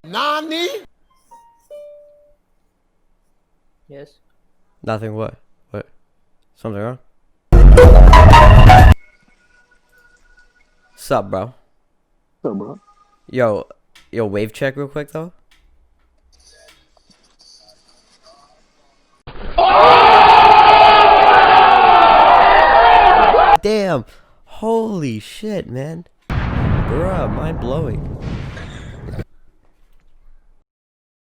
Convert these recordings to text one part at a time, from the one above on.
Nani? Yes. Nothing. What? What? Something wrong? Sup, bro? What's up, bro? Yo, wave check real quick though. Damn! Holy shit, man! Bruh, mind blowing.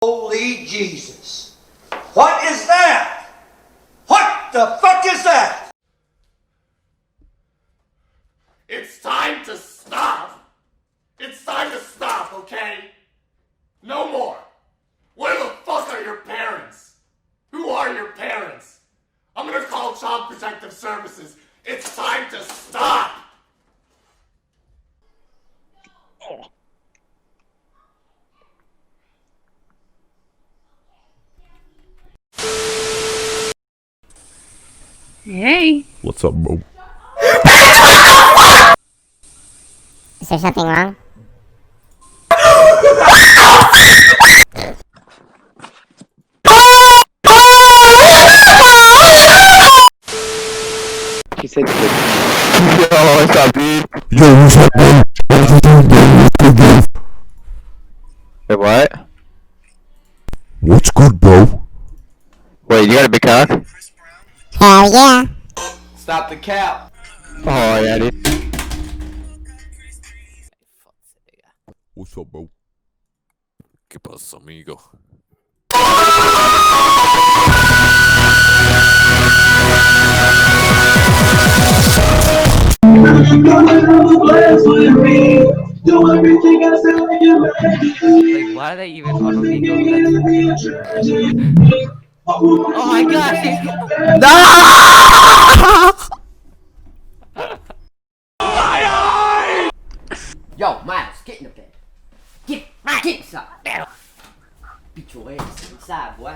Holy Jesus. What is that? What the fuck is that? It's time to stop! It's time to stop, okay? No more! Where the fuck are your parents? Who are your parents? I'm gonna call Child Protective Services. It's time to stop! Hey. What's up, bro? Is there something wrong? She said, Yo, what's up, dude? Yo, what's up, bro? wait, what? What's good, bro? Wait, you got a big cock? Hell yeah. Stop the cap. Oh, yeah, dude. What's up, bro? ¿Qué pasa, amigo? Like, why are they even on Omegle? Oh my gosh! Yo, Miles, get in the bed. Get inside. Beat your ass inside, boy.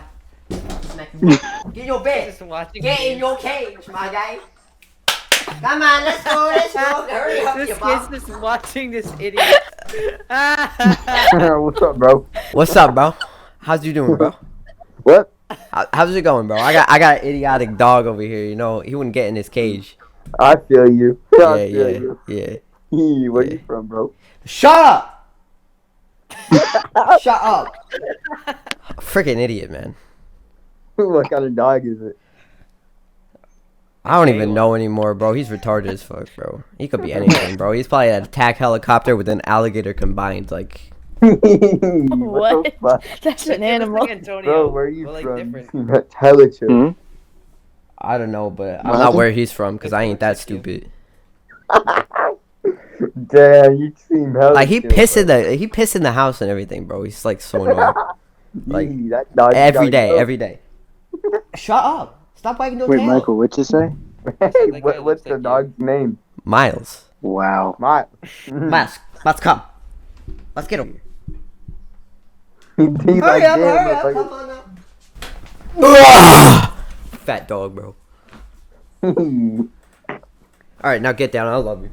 Smack you up. Get in your bed. Just watching Get in your cage, my guy. Come on, let's go. Hurry up, This you kid's mom. just watching this idiot. What's up, bro? What's up, bro? How's you doing, bro? What? How's it going, bro? I got an idiotic dog over here. You know, he wouldn't get in his cage. I feel you. Yeah, I feel yeah, you. yeah. Where Yeah. you from, bro? Shut up! Shut up! Freaking idiot, man. What kind of dog is it? I don't even know anymore, bro. He's retarded as fuck, bro. He could be anything, bro. He's probably an attack helicopter with an alligator combined. Like, What? What? the fuck? That's an It looks animal. like Antonio, Bro, where are you but, like, from? different. Tell it to I don't know, but I'm not where he's from because I ain't that stupid. Damn, you seem hella Like he chill, piss in bro. the house and everything, bro. He's like so annoying. Like Yee, that dog every day, go. every day. Shut up! Stop wagging your Wait, tail. Michael, what'd you say? Hey, That guy what's looks the like you. dog's name? Miles, Wow. Mask, let's come. Let's get him. He's like, damn, motherfucker. come on now. Fat dog, bro. All right, now get down. I love you.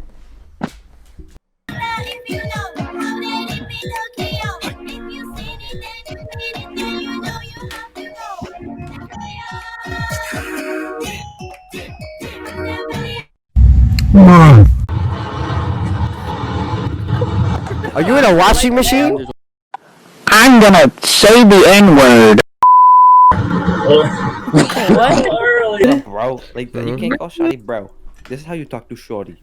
Are you in a washing machine? I'm gonna say the N-word. What? Bro, like, you can't call Shawty bro. This is how you talk to Shorty.